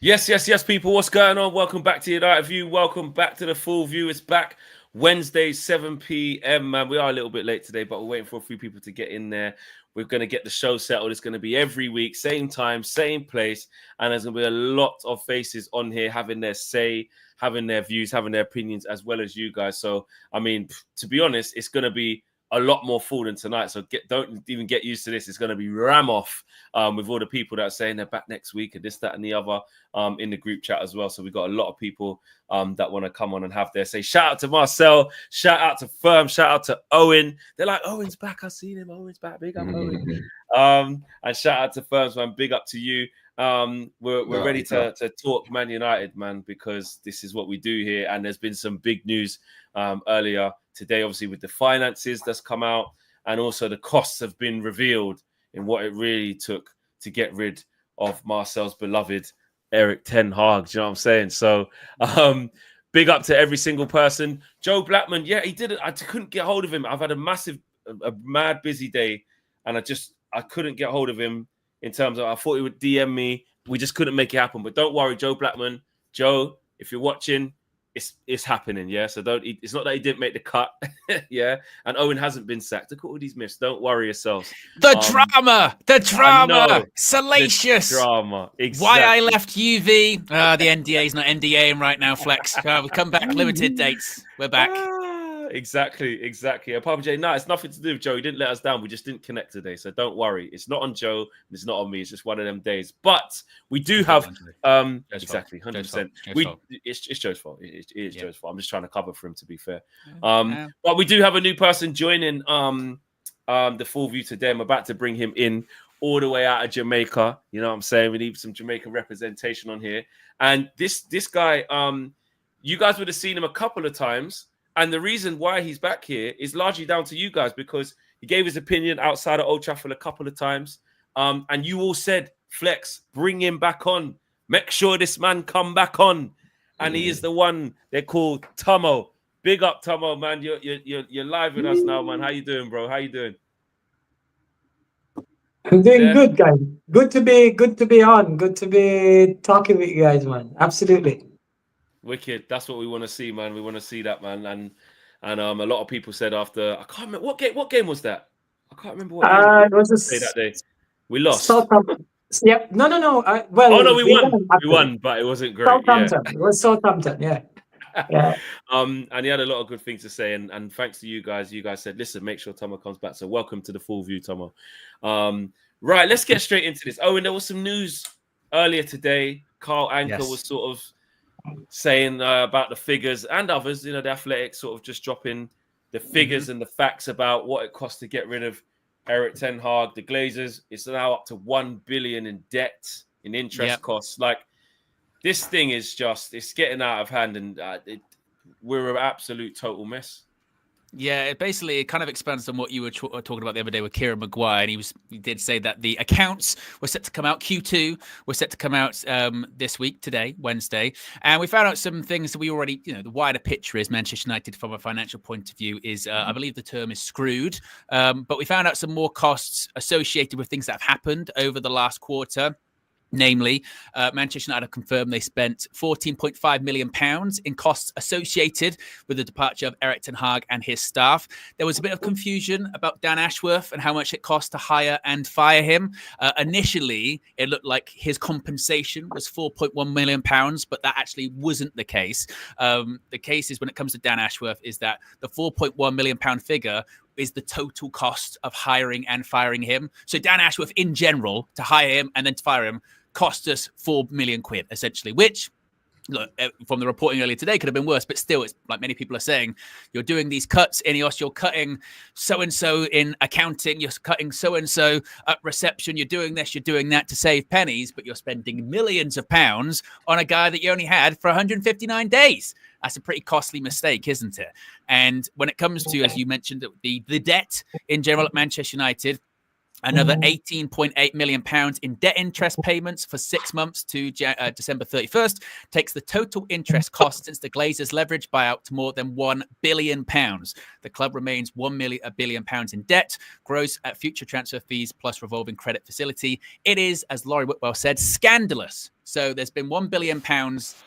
Yes, people. What's going on? Welcome back to United View. Welcome back to the Full View. It's back Wednesday, 7 p.m. Man, we are a little bit late today, but we're waiting for a few people to get in there. We're going to get the show settled. It's going to be every week, same time, same place. And there's going to be a lot of faces on here having their say, having their views, having their opinions, as well as you guys. So, I mean, to be honest, it's going to be a lot more full than tonight. So don't even get used to this. It's going to be ram off with all the people that are saying they're back next week and this, that, and the other in the group chat as well. So we've got a lot of people that want to come on and have their say. Shout out to Marcel, shout out to Firm, shout out to Owen. They're like, Owen's back. I've seen him. Owen's back. Big up, Owen. And shout out to Firms, man. Big up to you. We're ready to talk Man United, man, because this is what we do here. And there's been some big news earlier today, obviously, with the finances that's come out, and also the costs have been revealed in what it really took to get rid of Marcel's beloved Erik ten Hag. Do you know what I'm saying? So big up to every single person. Joe Blackman, yeah, he did it. I couldn't get hold of him. I've had a mad busy day, and I couldn't get hold of him in terms of, I thought he would DM me. We just couldn't make it happen. But don't worry, Joe Blackman. Joe, if you're watching, it's happening, yeah? So it's not that he didn't make the cut, yeah? And Owen hasn't been sacked. Look at all these myths. Don't worry yourselves. The drama, salacious. The drama, exactly. Why I left UV. The NDA's not NDAing right now, Flex. We come back, limited dates. We're back. Exactly. Papa J, no, it's nothing to do with Joe. He didn't let us down. We just didn't connect today. So don't worry. It's not on Joe. It's not on me. It's just one of them days. But we do have exactly 100%. It's Joe's fault. It is Joe's fault. I'm just trying to cover for him, to be fair. But we do have a new person joining the Full View today. I'm about to bring him in all the way out of Jamaica. You know what I'm saying? We need some Jamaican representation on here. And this guy, you guys would have seen him a couple of times. And the reason why he's back here is largely down to you guys, because he gave his opinion outside of Old Trafford a couple of times. And you all said, Flex, bring him back on. Make sure this man come back on. And he is the one they call Tomo. Big up, Tomo, man. You're live with us now, man. How you doing, bro? How you doing? I'm doing good, guys. Good to be on. Good to be talking with you guys, man. Absolutely. Wicked. That's what we want to see, man. We want to see that, man. And a lot of people said after, I can't remember what game was that. I can't remember what game it was that day. We lost. Southampton. Yep. No. We won, but it wasn't great. Southampton. Yeah. It was Southampton. Yeah. Yeah. And he had a lot of good things to say, and thanks to you guys. You guys said, listen, make sure Tomo comes back. So welcome to the Full View, Tomo. Right, let's get straight into this. Oh, and there was some news earlier today. Carl Anker was sort of saying about the figures, and others, the Athletic sort of just dropping the figures and the facts about what it costs to get rid of Erik ten Hag. The Glazers, it's now up to 1 billion in debt, in interest costs. Like, this thing is just, it's getting out of hand, and we're an absolute total mess. Yeah, it kind of expands on what you were talking about the other day with Kieran Maguire, and he did say that the accounts were set to come out, Q2 were set to come out this week, today, Wednesday, and we found out some things that we already, the wider picture is Manchester United from a financial point of view is, I believe the term is screwed, but we found out some more costs associated with things that have happened over the last quarter. Namely, Manchester United have confirmed they spent £14.5 million in costs associated with the departure of Erik ten Hag and his staff. There was a bit of confusion about Dan Ashworth and how much it cost to hire and fire him. Initially, it looked like his compensation was £4.1 million, but that actually wasn't the case. The case is, when it comes to Dan Ashworth, is that the £4.1 million figure is the total cost of hiring and firing him. So Dan Ashworth, in general, to hire him and then to fire him, cost us £4 million, essentially, which, look, from the reporting earlier today, could have been worse, but still, it's like many people are saying, you're doing these cuts, INEOS, you're cutting so-and-so in accounting, you're cutting so-and-so at reception, you're doing this, you're doing that to save pennies, but you're spending millions of pounds on a guy that you only had for 159 days. That's a pretty costly mistake, isn't it? And when it comes to, as you mentioned, the debt in general at Manchester United, Another £18.8 million in debt interest payments for 6 months to December 31st takes the total interest cost since the Glazers leverage buyout to more than £1 billion. The club remains £1 billion in debt, gross at future transfer fees plus revolving credit facility. It is, as Laurie Whitwell said, scandalous. So there's been £1 billion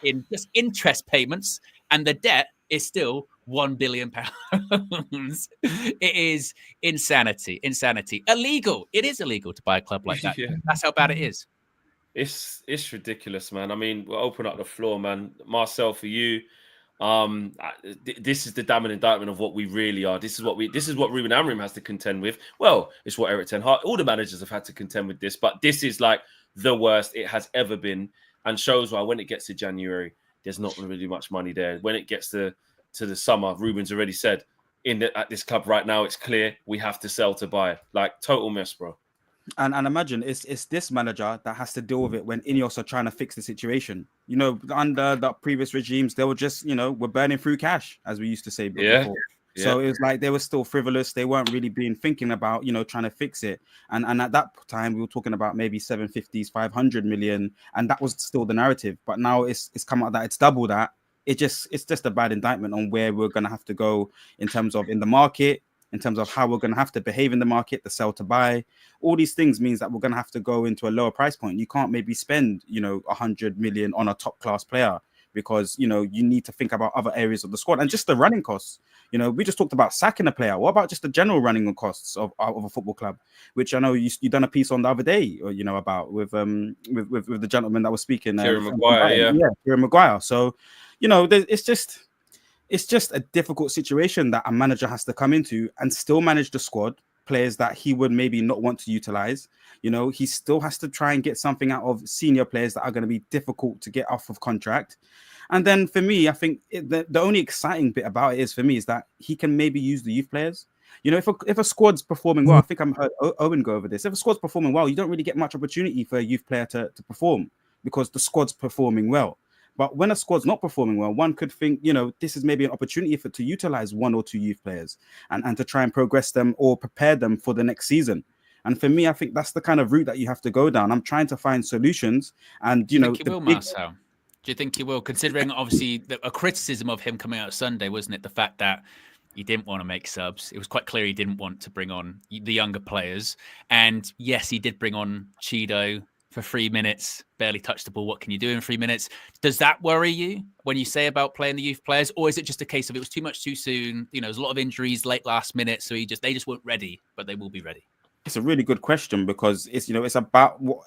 in just interest payments, and the debt is still £1 billion. It is insanity. Illegal. It is illegal to buy a club like that. Yeah. That's how bad it is. It's ridiculous, man. I mean, we'll open up the floor, man. Marcel, for you, this is the damning indictment of what we really are. This is what Ruben Amorim has to contend with. Well, it's what Eric Ten Hag, all the managers have had to contend with this, but this is like the worst it has ever been, and shows why when it gets to January, there's not really much money there. When it gets to the summer, Ruben's already said at this club right now, it's clear we have to sell to buy. Like, total mess, bro. And imagine it's this manager that has to deal with it when INEOS are trying to fix the situation. You know, under the previous regimes, they were just, we're burning through cash, as we used to say before. Yeah. So it was like they were still frivolous. They weren't really thinking about, trying to fix it. And at that time, we were talking about maybe 750s, 500 million. And that was still the narrative. But now it's come out that it's double that. It's just a bad indictment on where we're going to have to go in terms of in the market, in terms of how we're going to have to behave in the market, the sell to buy. All these things means that we're going to have to go into a lower price point. You can't maybe spend, 100 million on a top class player because, you need to think about other areas of the squad and just the running costs. We just talked about sacking a player. What about just the general running costs of a football club, which I know you done a piece on the other day, about with the gentleman that was speaking. Kieran Maguire, yeah, Kieran Maguire. So, it's just a difficult situation that a manager has to come into and still manage the squad, players that he would maybe not want to utilize. He still has to try and get something out of senior players that are going to be difficult to get off of contract. And then for me, I think the only exciting bit about it is that he can maybe use the youth players. If a squad's performing well, I think I'm heard Owen go over this. If a squad's performing well, you don't really get much opportunity for a youth player to perform because the squad's performing well. But when a squad's not performing well, one could think, this is maybe an opportunity to utilize one or two youth players and to try and progress them or prepare them for the next season. And for me, I think that's the kind of route that you have to go down. I'm trying to find solutions. And, Do you think he will, Marcel? Do you think he will? Considering, obviously, a criticism of him coming out Sunday, wasn't it? The fact that he didn't want to make subs. It was quite clear he didn't want to bring on the younger players. And yes, he did bring on Chido for 3 minutes, barely touched the ball. What can you do in 3 minutes? Does that worry you when you say about playing the youth players? Or is it just a case of it was too much too soon? There's a lot of injuries late last minute. So they just weren't ready, but they will be ready. It's a really good question because it's about what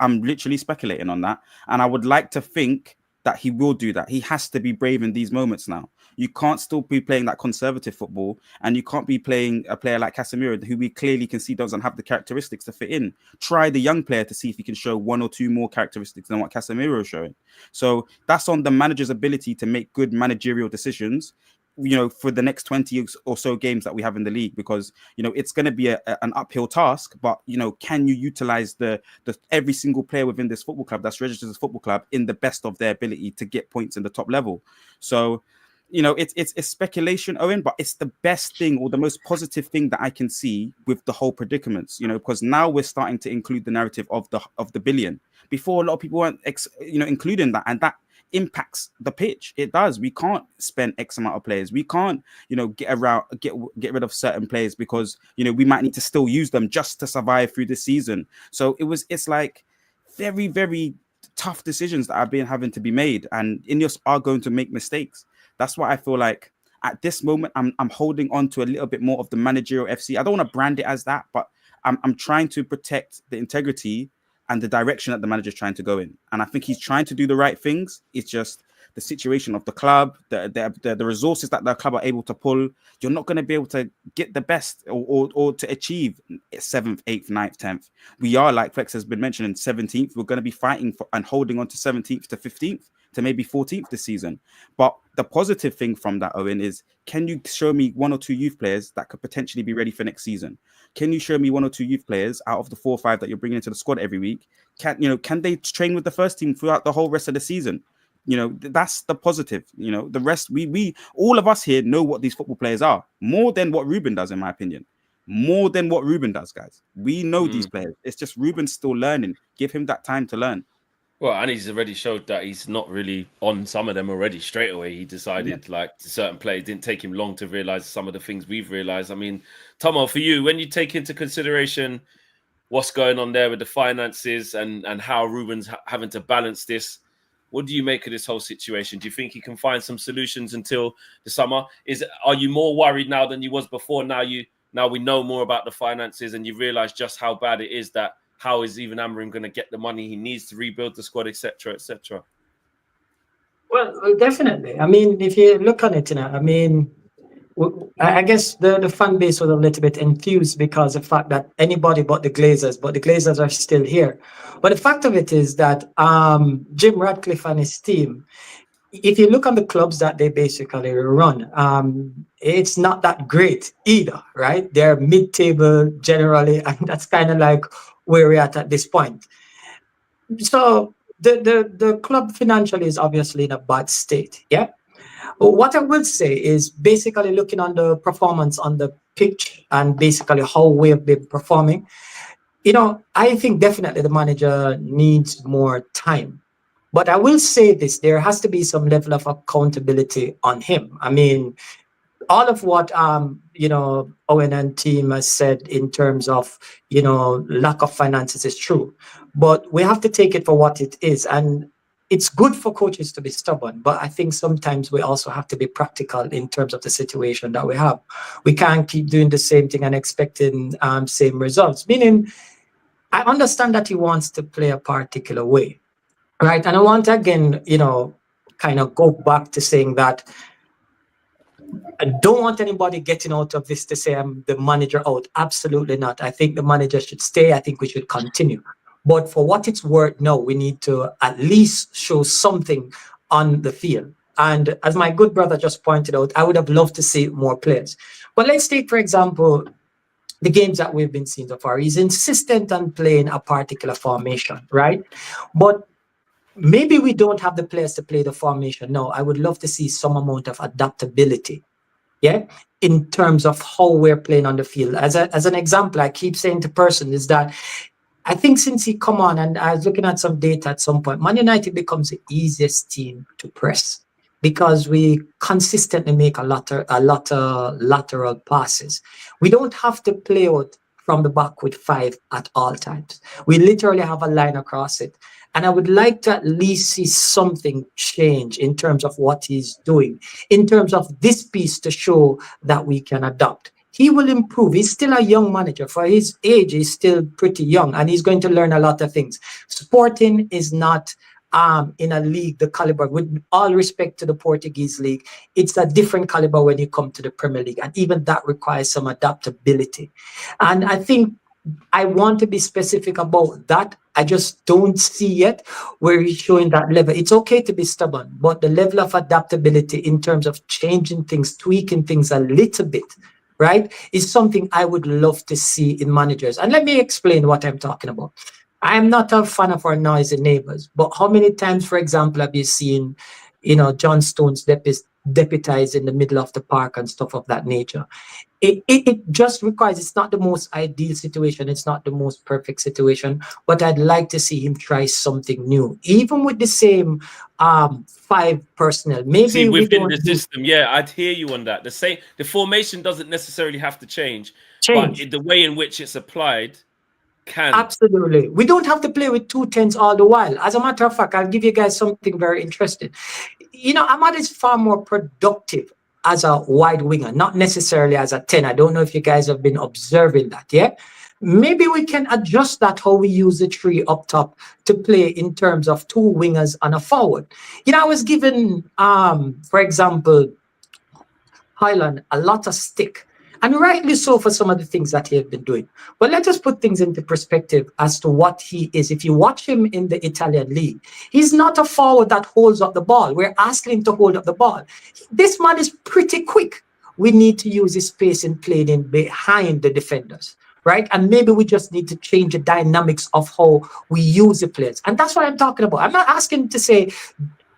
I'm literally speculating on that. And I would like to think that he will do that. He has to be brave in these moments now. You can't still be playing that conservative football, and you can't be playing a player like Casemiro, who we clearly can see doesn't have the characteristics to fit in. Try the young player to see if he can show one or two more characteristics than what Casemiro is showing. So that's on the manager's ability to make good managerial decisions, for the next 20 or so games that we have in the league, because, it's going to be an uphill task, but, can you utilize the every single player within this football club that's registered as a football club in the best of their ability to get points in the top level? So, it's speculation, Owen, but it's the best thing or the most positive thing that I can see with the whole predicaments, because now we're starting to include the narrative of the billion. Before, a lot of people weren't, including that, and that impacts the pitch. It does. We can't spend X amount of players. We can't, get rid of certain players because, we might need to still use them just to survive through the season. So it's like very, very tough decisions that are having to be made, and INEOS are going to make mistakes. That's why I feel like at this moment, I'm holding on to a little bit more of the managerial FC. I don't want to brand it as that, but I'm trying to protect the integrity and the direction that the manager's trying to go in. And I think he's trying to do the right things. It's just the situation of the club, the resources that the club are able to pull. You're not going to be able to get the best or to achieve 7th, 8th, 9th, 10th. We are, like Flex has been mentioning, 17th. We're going to be fighting for and holding on to 17th to 15th to maybe 14th this season. But the positive thing from that, Owen, is can you show me one or two youth players that could potentially be ready for next season? Can you show me one or two youth players out of the 4 or 5 that you're bringing into the squad every week? Can they train with the first team throughout the whole rest of the season? That's the positive. The rest, we all of us here know what these football players are more than what Ruben does, in my opinion. more than what Ruben does, guys. We know these players. It's just Ruben's still learning. Give him that time to learn. Well, and he's already showed that he's not really on some of them already straight away. He decided like certain players didn't take him long to realize some of the things we've realized. I mean, Tomo, for you, when you take into consideration what's going on there with the finances and how Ruben's having to balance this, what do you make of this whole situation? Do you think he can find some solutions until the summer? Are you more worried now than you was before? Now we know more about the finances and you realize just how bad it is, that how is even Amorim going to get the money he needs to rebuild the squad, etc., etc.? Well, definitely. I mean, if you look on it, I mean, I guess the fan base was a little bit enthused because of the fact that anybody but the Glazers are still here. But the fact of it is that Jim Ratcliffe and his team, if you look on the clubs that they basically run, it's not that great either, right? They're mid-table generally, and that's kind of like where we're at this point. So the club financially is obviously in a bad state, yeah? What I would say is basically looking on the performance on the pitch and basically how we have been performing. I think definitely the manager needs more time. But I will say this, there has to be some level of accountability on him. I mean, all of what Owen and team has said in terms of lack of finances is true, but we have to take it for what it is. And it's good for coaches to be stubborn, but I think sometimes we also have to be practical in terms of the situation that we have. We can't keep doing the same thing and expecting same results. Meaning, I understand that he wants to play a particular way, right? And I want to again, kind of go back to saying that I don't want anybody getting out of this to say I'm the manager out. Absolutely not. I think the manager should stay. I think we should continue. But for what it's worth, no, we need to at least show something on the field. And as my good brother just pointed out, I would have loved to see more players. But let's take, for example, the games that we've been seeing so far. He's insistent on playing a particular formation, right? But maybe we don't have the players to play the formation. No, I would love to see some amount of adaptability, yeah, in terms of how we're playing on the field. As an example, I keep saying to person is that I think since he come on, and I was looking at some data at some point, Man United becomes the easiest team to press because we consistently make a lot of lateral passes. We don't have to play out from the back with 5 at all times. We literally have a line across it. And I would like to at least see something change in terms of what he's doing, in terms of this piece to show that we can adapt. He will improve. He's still a young manager. For his age, he's still pretty young, and he's going to learn a lot of things. Sporting is not in a league the caliber, with all respect to the Portuguese league, it's a different caliber when you come to the Premier League, and even that requires some adaptability. And I think I want to be specific about that. I just don't see yet where he's showing that level. It's okay to be stubborn, but the level of adaptability in terms of changing things, tweaking things a little bit, right, is something I would love to see in managers. And let me explain what I'm talking about. I'm not a fan of our noisy neighbors, but how many times, for example, have you seen, John Stones deputize in the middle of the park and stuff of that nature? It just requires, it's not the most ideal situation, it's not the most perfect situation, but I'd like to see him try something new, even with the same 5 personnel. Maybe see, within the system, yeah, I'd hear you on that. The formation doesn't necessarily have to change. But the way in which it's applied can. Absolutely. We don't have to play with 2 10s all the while. As a matter of fact, I'll give you guys something very interesting. Ahmad is far more productive as a wide winger, not necessarily as a 10. I don't know if you guys have been observing that, yeah? Maybe we can adjust that, how we use the 3 up top to play in terms of 2 wingers and a forward. I was given, for example, Highland a lot of stick, and rightly so for some of the things that he had been doing. But let us put things into perspective as to what he is. If you watch him in the Italian league, he's not a forward that holds up the ball. We're asking him to hold up the ball. This man is pretty quick. We need to use his space and play in behind the defenders, right? And maybe we just need to change the dynamics of how we use the players. And that's what I'm talking about. I'm not asking to say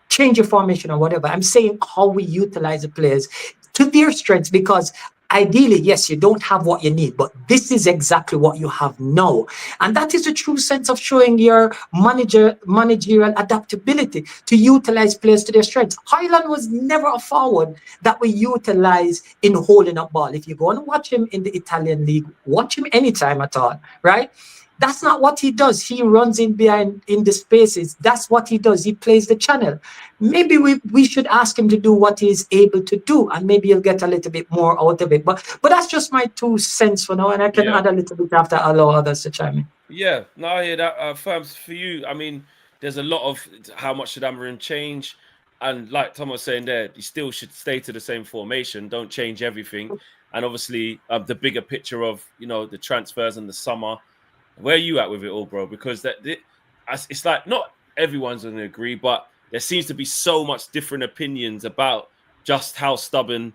change your formation or whatever. I'm saying how we utilize the players to their strengths, because ideally, yes, you don't have what you need, but this is exactly what you have now. And that is a true sense of showing your managerial adaptability to utilize players to their strengths. Highland was never a forward that we utilize in holding up ball. If you go and watch him in the Italian league, watch him anytime at all, right? That's not what he does. He runs in behind in the spaces. That's what he does. He plays the channel. Maybe we should ask him to do what he's able to do, and maybe he'll get a little bit more out of it. But that's just my 2 cents for now, and I can add a little bit after I allow others to chime in. Yeah, no, I hear that. Firms, for you, I mean, there's a lot of how much should Amarin change, and like Tom was saying there, you still should stay to the same formation. Don't change everything, and obviously the bigger picture of the transfers and the summer. Where are you at with it all, bro? Because it's like not everyone's going to agree, but there seems to be so much different opinions about just how stubborn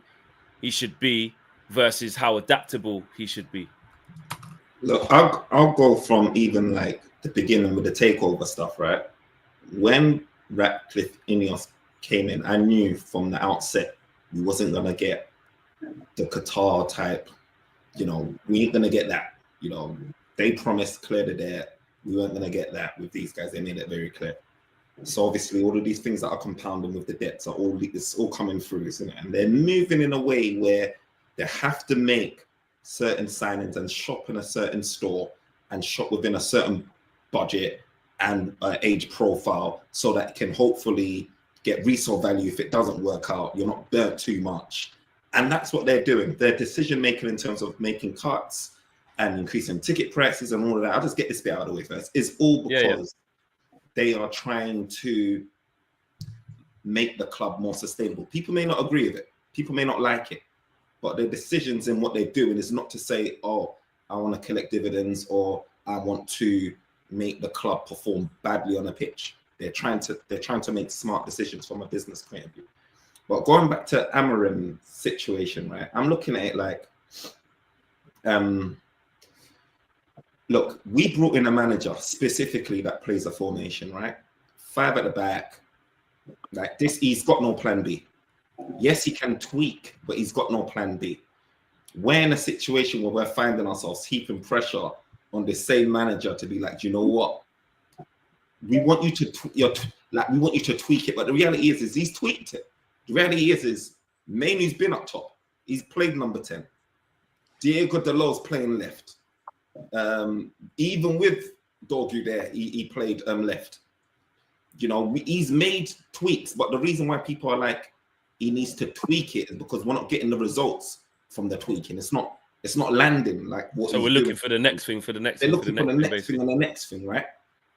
he should be versus how adaptable he should be. Look, I'll go from even like the beginning with the takeover stuff, right? When Ratcliffe INEOS came in, I knew from the outset we wasn't going to get the Qatar type, we ain't going to get that, They promised clear the debt. We weren't going to get that with these guys. They made it very clear. So obviously, all of these things that are compounding with the debts it's all coming through, isn't it? And they're moving in a way where they have to make certain signings and shop in a certain store and shop within a certain budget and age profile, so that it can hopefully get resale value if it doesn't work out. You're not burnt too much, and that's what they're doing. Their decision making in terms of making cuts and increasing ticket prices and all of that. I'll just get this bit out of the way first. Is all because they are trying to make the club more sustainable. People may not agree with it. People may not like it. But their decisions in what they're doing is not to say, oh, I want to collect dividends or I want to make the club perform badly on a pitch. They're trying to make smart decisions from a business point of view. But going back to Amarim's situation, right? I'm looking at it like, look, we brought in a manager specifically that plays a formation, right? 5 at the back. Like this, he's got no plan B. Yes, he can tweak, but he's got no plan B. We're in a situation where we're finding ourselves heaping pressure on the same manager to be like, you know what? We want you to we want you to tweak it, but the reality is he's tweaked it. The reality is Mainu's been up top. He's played number 10. Diego Dalot's playing left. Even with Dorgu there, he played left. He's made tweaks, but the reason why people are like, he needs to tweak it is because we're not getting the results from the tweaking. It's not landing like what. So we're looking for the next thing, for the next. They're looking for the next thing and the next thing, right?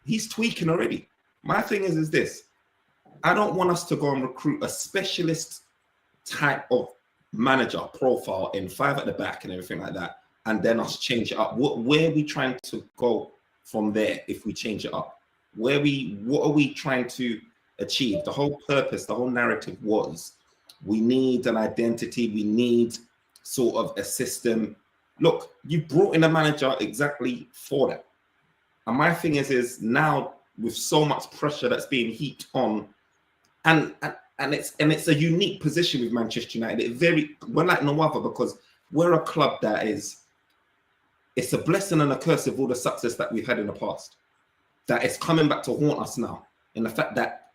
He's tweaking already. My thing is this: I don't want us to go and recruit a specialist type of manager profile in 5 at the back and everything like that, and then us change it up. Where are we trying to go from there if we change it up? What are we trying to achieve? The whole purpose, the whole narrative was, we need an identity, we need sort of a system. Look, you brought in a manager exactly for that. And my thing is now with so much pressure that's being heaped on, and it's a unique position with Manchester United. We're like no other, because we're a club that it's a blessing and a curse of all the success that we've had in the past, that it's coming back to haunt us now, in the fact that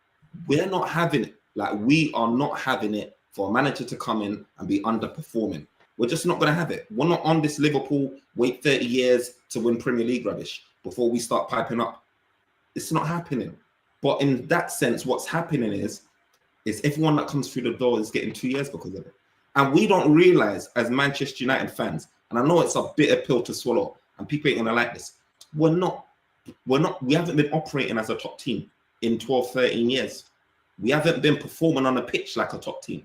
we're not having it. Like, we are not having it for a manager to come in and be underperforming. We're just not going to have it. We're not on this Liverpool wait 30 years to win Premier League rubbish before we start piping up. It's not happening. But in that sense, what's happening is everyone that comes through the door is getting 2 years because of it. And we don't realize, as Manchester United fans, and I know it's a bitter pill to swallow, and people ain't gonna like this, we haven't been operating as a top team in 12, 13 years. We haven't been performing on a pitch like a top team.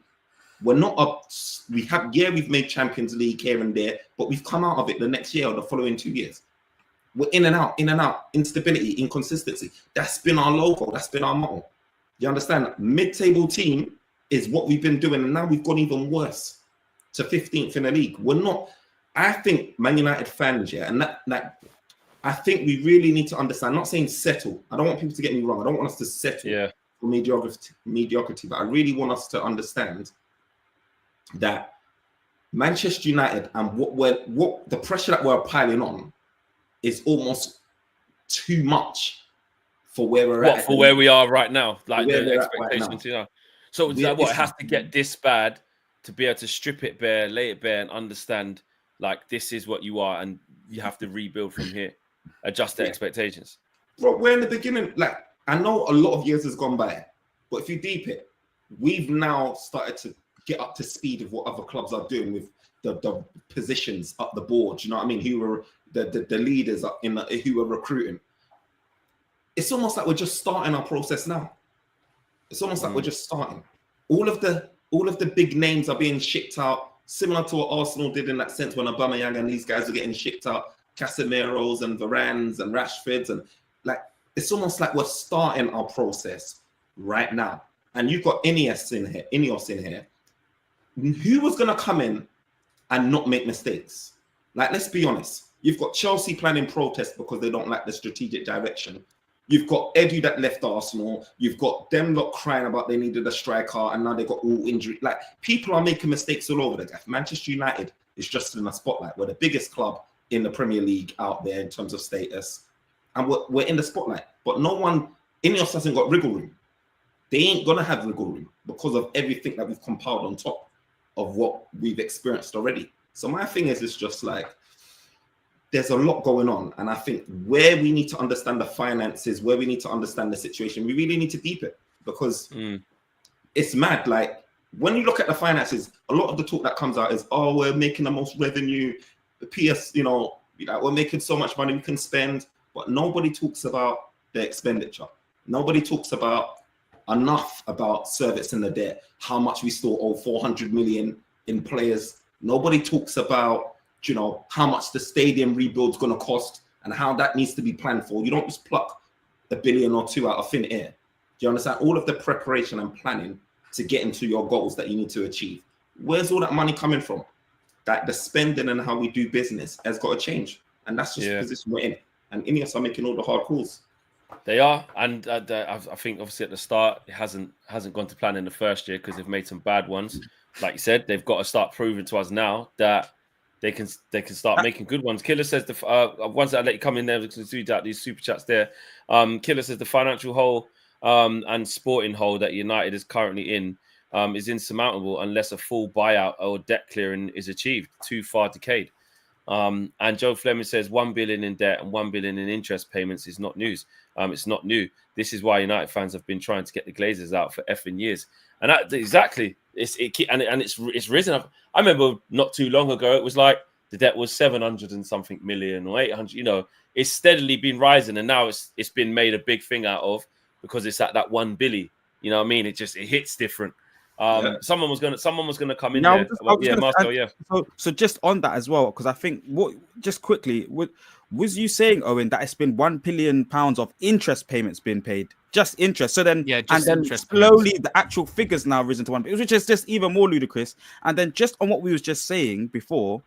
We're not up. We've made Champions League here and there, but we've come out of it the next year or the following 2 years. We're in and out, instability, inconsistency. That's been our logo. That's been our motto. You understand? Mid-table team is what we've been doing, and now we've gone even worse to 15th in the league. I think Man United fans, and that I think we really need to understand. I'm not saying settle. I don't want people to get me wrong. I don't want us to settle for mediocrity, but I really want us to understand that Manchester United and what the pressure that we're piling on is almost too much for where we're at. For where we are right now, like where the we're at right expectations, now. So it's like, what, it has to get this bad to be able to strip it bare, lay it bare, and understand like this is what you are, and you have to rebuild from here, adjust the expectations. Bro, we're in the beginning. Like, I know a lot of years has gone by, but if you deep it, we've now started to get up to speed of what other clubs are doing with the positions up the board. You know what I mean? Who were the leaders up in who were recruiting. It's almost like we're just starting our process now. It's almost like we're just starting. All of the big names are being shipped out, similar to what Arsenal did in that sense when Aubameyang and these guys are getting shipped out, Casemiro's and Varane's and Rashford's, and like it's almost like we're starting our process right now. And you've got INEOS in here. Who was going to come in and not make mistakes? Like, let's be honest. You've got Chelsea planning protest because they don't like the strategic direction. You've got Edu that left Arsenal. You've got them lot crying about they needed a striker and now they got all injury. Like, people are making mistakes all over the gaff. Manchester United is just in the spotlight. We're the biggest club in the Premier League out there in terms of status. And we're in the spotlight. But no one, INEOS hasn't got wriggle room. They ain't going to have wriggle room because of everything that we've compiled on top of what we've experienced already. So my thing is, it's just like, there's a lot going on. And I think where we need to understand the finances, where we need to understand the situation, we really need to deep it because it's mad. Like, when you look at the finances, a lot of the talk that comes out is, oh, we're making the most revenue. The PS, we're making so much money we can spend, but nobody talks about the expenditure. Nobody talks about enough about servicing the debt, how much we still owe 400 million in players. Nobody talks about, how much the stadium rebuild's going to cost and how that needs to be planned for. You don't just pluck $1 billion or $2 billion out of thin air. Do you understand? All of the preparation and planning to get into your goals that you need to achieve. Where's all that money coming from? That the spending and how we do business has got to change. And that's just the position we're in. And INEOS are making all the hard calls. They are, and I think obviously at the start it hasn't gone to plan in the first year because they've made some bad ones. Like you said, they've got to start proving to us now that they can start making good ones. Killer says the ones that I let you come in there because do that these super chats there. Killer says the financial hole and sporting hole that United is currently in is insurmountable unless a full buyout or debt clearing is achieved. Too far decayed. And Joe Fleming says 1 billion in debt and 1 billion in interest payments is not news. It's not new. This is why United fans have been trying to get the Glazers out for effing years. And that exactly, it's risen. I remember not too long ago, it was like the debt was 700 and something million or 800. It's steadily been rising, and now it's been made a big thing out of because it's at that 1 billion. You know what I mean? It hits different. Someone was gonna come in there. So just on that as well, because I think just quickly, was you saying, Owen, that it's been £1 billion of interest payments being paid, just interest? So then, and then slowly payments. The actual figures now risen to 1 billion, which is just even more ludicrous. And then just on what we was just saying before,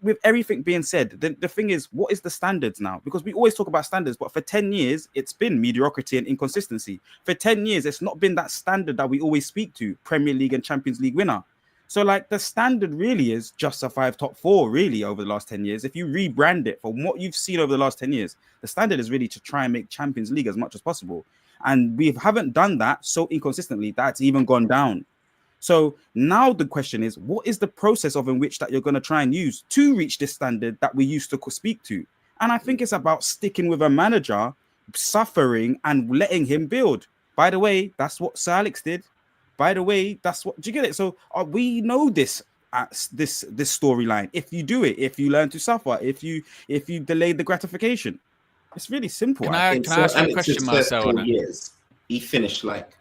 with everything being said, the thing is, what is the standards now? Because we always talk about standards, but for 10 years, it's been mediocrity and inconsistency. For 10 years, it's not been that standard that we always speak to, Premier League and Champions League winner. So like the standard really is just survive top 4 really over the last 10 years. If you rebrand it from what you've seen over the last 10 years, the standard is really to try and make Champions League as much as possible. And we haven't done that so inconsistently that's even gone down. So now the question is, what is the process in which that you're going to try and use to reach this standard that we used to speak to? And I think it's about sticking with a manager, suffering and letting him build. By the way, that's what Sir Alex did. By the way, that's what, do you get it? So we know this storyline. If you do it, if you learn to suffer, if you delay the gratification, it's really simple. Can I ask you a question, Marcel? Years, he finished like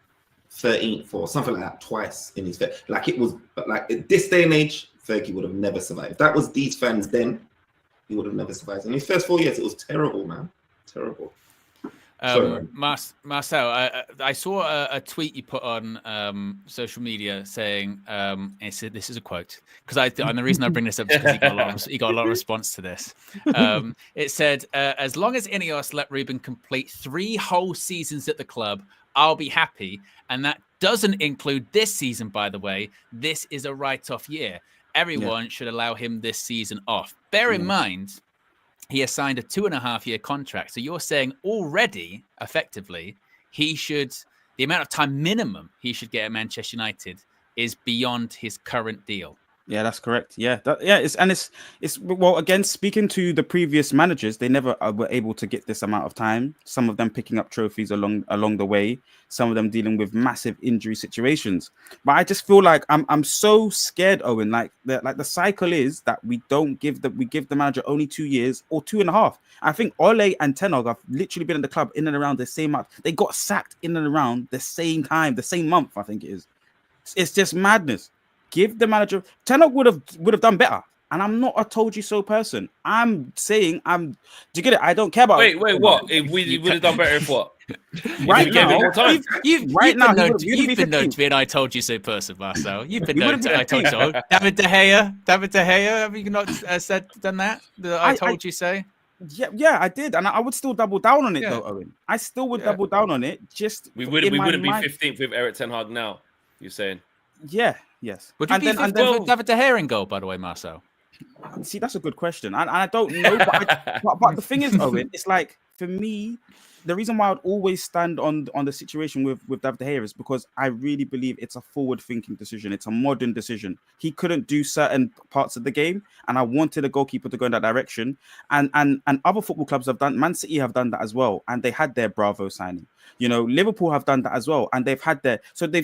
13th or something like that twice in his like it was, but like at this day and age, Fergie would have never survived. If that was these fans then, he would have never survived. In his first 4 years, it was terrible, man. Terrible. Marcel, I saw a tweet you put on social media saying, this is a quote, and the reason I bring this up is because he got a lot of response to this. It said, as long as INEOS let Ruben complete 3 whole seasons at the club, I'll be happy. And that doesn't include this season, by the way. This is a write-off year. everyone should allow him this season off. Bear in mind, he has signed a 2.5-year contract. So you're saying already, effectively, the amount of time minimum he should get at Manchester United is beyond his current deal. Yeah, that's correct. Yeah, it's well, again, speaking to the previous managers, they never were able to get this amount of time. Some of them picking up trophies along the way, some of them dealing with massive injury situations. But I just feel like I'm so scared, Owen. Like the cycle is that we give the manager only 2 years or 2.5. I think Ole and Ten Hag have literally been in the club in and around the same month. They got sacked in and around the same time, the same month. I think it is. It's just madness. Give the manager. Ten Hag would have done better, and I'm not a told you so person. I'm saying do you get it? I don't care about. Wait, what? If we would have done better if what? Right now, you've been known to be an I told you so person, Marcel. You've been known to I told you so. David De Gea, have you not done that? I told you so. Yeah, I did, and I would still double down on it though, Owen. I still would double down on it. Just we wouldn't be 15th with Eric Ten Hag now. You're saying? Yeah. Yes. Would you be 15th with David De Gea in goal, by the way, Marcel? See, that's a good question. And I don't know, but the thing is, Owen, it's like, for me, the reason why I would always stand on the situation with David De Gea is because I really believe it's a forward-thinking decision. It's a modern decision. He couldn't do certain parts of the game, and I wanted a goalkeeper to go in that direction. And other football clubs have done, Man City have done that as well, and they had their Bravo signing. You know, Liverpool have done that as well, and they've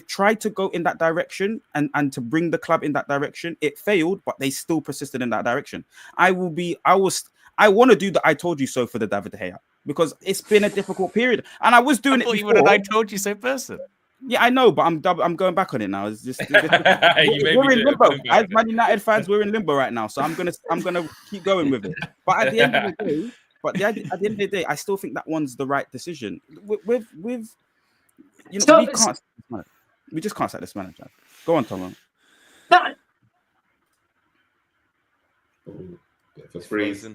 tried to go in that direction and to bring the club in that direction. It failed, but they still persisted in that direction. I want to do the I told you so for the David De Gea, because it's been a difficult period, and I was doing it before. You were an I told you so person. Yeah, I know, but I'm going back on it now. It's just we're in limbo. As Man United fans, we're in limbo right now, so I'm gonna keep going with it. But at the end of the day. But at the end of the day, I still think that one's the right decision. With you know, we just can't set this manager. Go on, Tom. For freeze.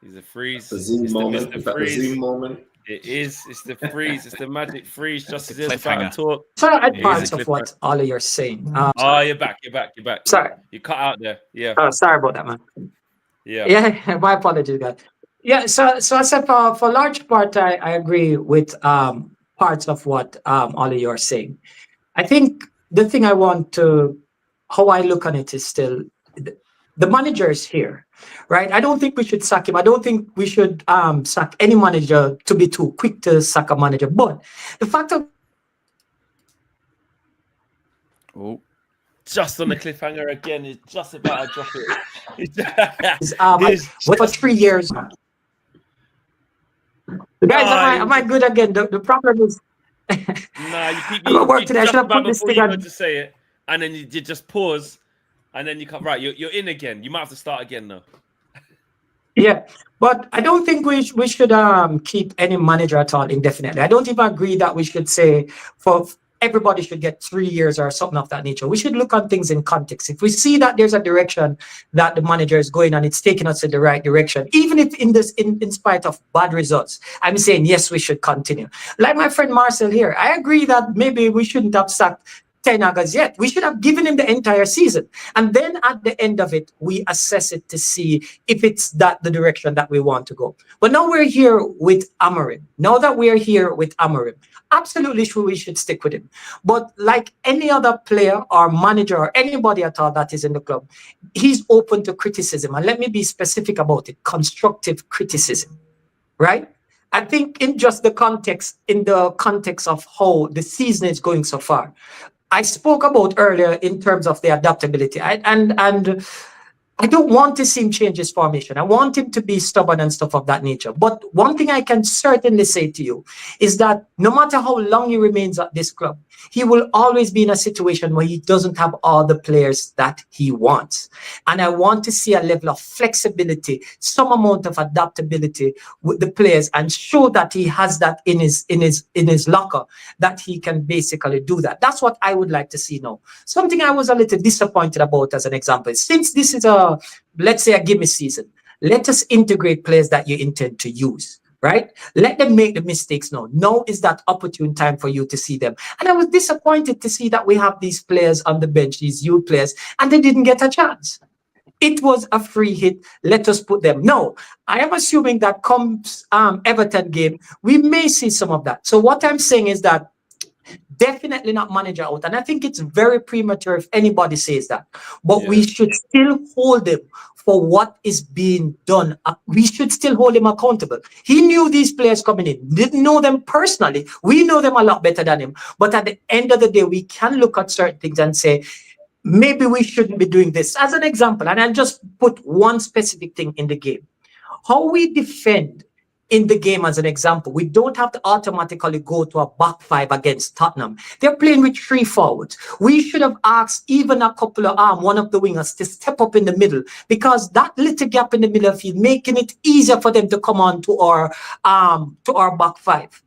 He's a freeze. The Zoom moment. The Zoom moment. It is. It's the freeze. It's the magic freeze. Just as it's about to talk. So at parts of what Ollie you're saying. You're back. Sorry. You cut out there. Yeah. Oh, sorry about that, man. Yeah. My apologies, guys. Yeah, so I said for large part, I agree with parts of what Ollie you're saying. I think the thing how I look on it is still the manager is here, right? I don't think we should sack him. I don't think we should sack any manager to be too quick to sack a manager. But the fact of just on the cliffhanger again, is just about to drop it. For 3 years. The guys, am I good again? The problem is, you keep work today. I should have put this thing on to say it, and then you just pause, and then you come right. You're in again. You might have to start again now. Yeah, but I don't think we should keep any manager at all indefinitely. I don't even agree that we should say for everybody should get 3 years or something of that nature. We should look at things in context. If we see that there's a direction that the manager is going and it's taking us in the right direction, even if in spite of bad results, I'm saying, yes, we should continue. Like my friend Marcel here, I agree that maybe we shouldn't have sacked Ten Hag as yet. We should have given him the entire season. And then at the end of it, we assess it to see if it's the direction that we want to go. But now we're here with Amorim. Now that we're here with Amorim, absolutely sure we should stick with him. But like any other player or manager or anybody at all that is in the club, he's open to criticism. And let me be specific about it, constructive criticism, right? I think in the context of how the season is going so far, I spoke about earlier in terms of the adaptability, and I don't want to see him change his formation. I want him to be stubborn and stuff of that nature. But one thing I can certainly say to you is that no matter how long he remains at this club, he will always be in a situation where he doesn't have all the players that he wants. And I want to see a level of flexibility, some amount of adaptability with the players, and show that he has that in his locker, that he can basically do that. That's what I would like to see now. Something I was a little disappointed about, as an example, since this is let's say a gimme season, let us integrate players that you intend to use. Right? Let them make the mistakes now. Now is that opportune time for you to see them. And I was disappointed to see that we have these players on the bench, these youth players, and they didn't get a chance. It was a free hit. Let us put them. No, I am assuming that comes Everton game, we may see some of that. So what I'm saying is that definitely not manager out. And I think it's very premature if anybody says that. But we should still hold him for what is being done. We should still hold him accountable. He knew these players coming in, didn't know them personally. We know them a lot better than him. But at the end of the day, we can look at certain things and say, maybe we shouldn't be doing this. As an example, and I'll just put one specific thing in the game. How we defend in the game as an example, we don't have to automatically go to a back five against Tottenham. They're playing with 3 forwards. We should have asked even a couple of one of the wingers to step up in the middle, because that little gap in the middle of the field, making it easier for them to come on to our back five.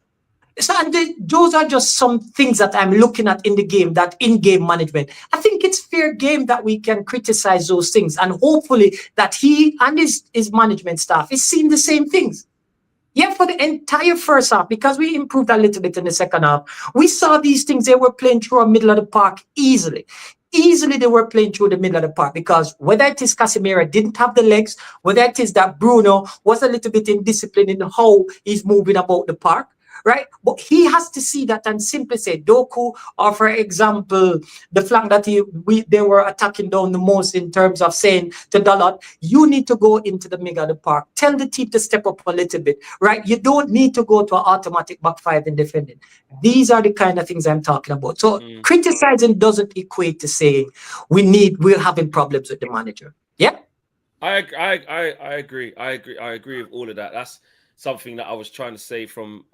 So those are just some things that I'm looking at in the game, that in-game management. I think it's fair game that we can criticize those things, and hopefully that he and his management staff is seeing the same things. Yeah, for the entire first half, because we improved a little bit in the second half, we saw these things. They were playing through the middle of the park easily. Easily they were playing through the middle of the park, because whether it is Casemiro didn't have the legs, whether it is that Bruno was a little bit indisciplined in how he's moving about the park, right? But he has to see that and simply say, Doku, or for example, the flank that they were attacking down the most, in terms of saying to Dalot, you need to go into the middle of the park. Tell the team to step up a little bit, right? You don't need to go to an automatic back five in defending. These are the kind of things I'm talking about. So criticizing doesn't equate to saying we're having problems with the manager. Yeah. I agree. I agree with all of that. That's something that I was trying to say from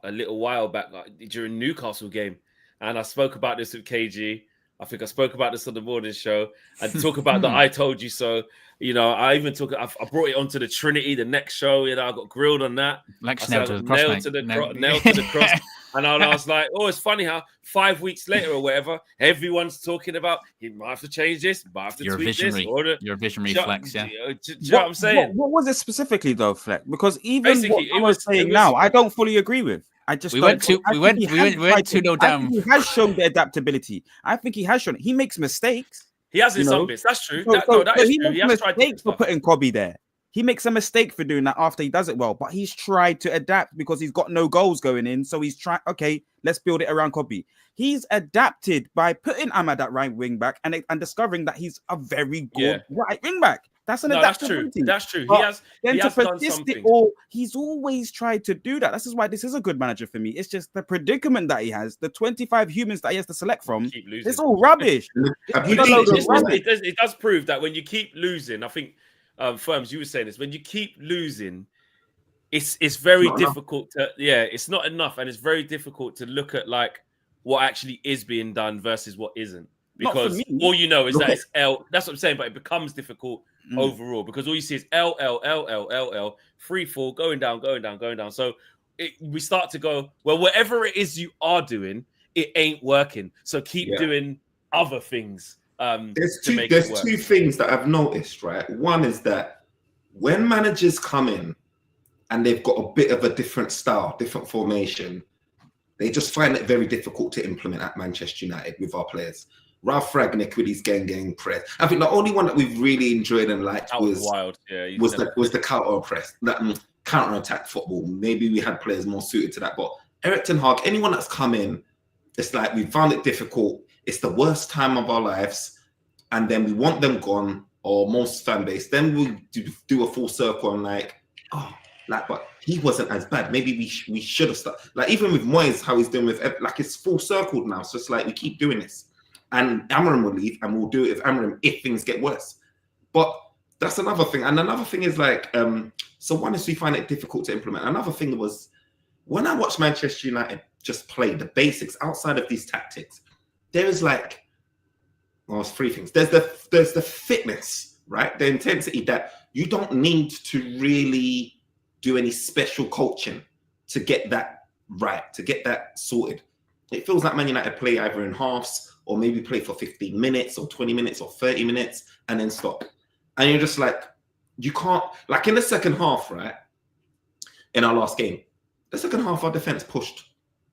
a little while back, like during Newcastle game, and I spoke about this with KG. I think I spoke about this on the morning show. I talk about the I told you so. You know, I even I brought it onto the Trinity, the next show. You know, I got grilled on that. Like nailed to the cross. And I was like, oh, it's funny how 5 weeks later or whatever, everyone's talking about he might have to change this, might have to tweak this. You're a visionary, Flex, yeah. Do you know what I'm saying? What was it specifically though, Flex? Because even basically, what I was saying now, I don't fully agree with. I just we went 2-0 down. I think he has shown the adaptability. I think he has shown it. He makes mistakes. He has in some bits. That's true. That is true. He has tried mistakes for putting Kobe there. He makes a mistake for doing that after he does it well, but he's tried to adapt because he's got no goals going in. So he's trying, okay, let's build it around Kobe. He's adapted by putting Ahmad at right wing back and discovering that he's a very good right wing back. That's an adaptability. That's true. But He has done something. He's always tried to do that. This is why this is a good manager for me. It's just the predicament that he has, the 25 humans that he has to select from. It's all rubbish. It does prove that when you keep losing, I think, Firms, you were saying this, when you keep losing, it's very difficult to it's not enough, and it's very difficult to look at like what actually is being done versus what isn't, because all you know is that it's L. That's what I'm saying, but it becomes difficult overall because all you see is L, free fall, going down. So we start to go, well, whatever it is you are doing, it ain't working. So keep doing other things. There's two things that I've noticed, right? One is that when managers come in and they've got a bit of a different style, different formation, they just find it very difficult to implement at Manchester United with our players. Ralph Ragnick with his gang press. I think the only one that we've really enjoyed and liked was wild. Was the counter press, that counter attack football. Maybe we had players more suited to that. But Eric Ten Hag, anyone that's come in, it's like we found it difficult. It's the worst time of our lives, and then we want them gone, or most fan base. Then we do a full circle and but he wasn't as bad. Maybe we should have started. Like even with Moyes, how he's doing with it's full circled now. So it's like we keep doing this, and Amorim will leave, and we'll do it with Amorim if things get worse. But that's another thing. And another thing is so one is we find it difficult to implement. Another thing was when I watched Manchester United just play the basics outside of these tactics. There is it's three things. There's the fitness, right? The intensity that you don't need to really do any special coaching to get that right, to get that sorted. It feels like Man United play either in halves or maybe play for 15 minutes or 20 minutes or 30 minutes and then stop. And you're just like, you can't, like in the second half, right? In our last game, the second half, our defense pushed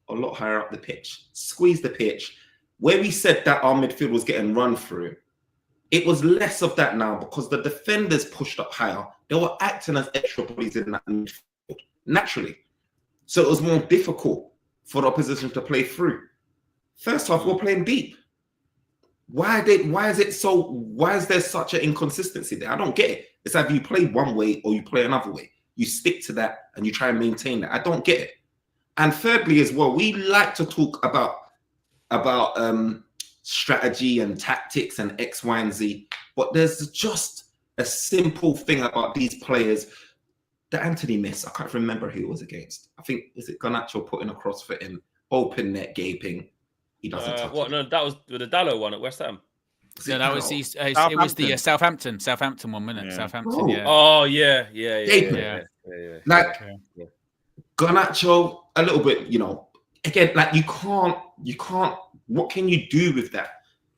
a lot higher up the pitch, squeezed the pitch. Where we said that our midfield was getting run through, It was less of that now because the defenders pushed up higher. They were acting as extra bodies in that midfield, naturally. So it was more difficult for the opposition to play through. First half, we're playing deep. Why is there such an inconsistency there? I don't get it. It's either you play one way or you play another way. You stick to that and you try and maintain that. I don't get it. And thirdly, as well, we like to talk about strategy and tactics and X, Y, and Z, but there's just a simple thing about these players. The Anthony miss, I can't remember who it was against. I think, is it Garnacho putting a cross for him? Open net gaping. He doesn't touch it. No, that was the Dallo one at West Ham. No, that was it was the Southampton 1 minute. Yeah. Southampton, yeah. Oh, yeah. Like, Garnacho, a little bit, again, like you can't, what can you do with that?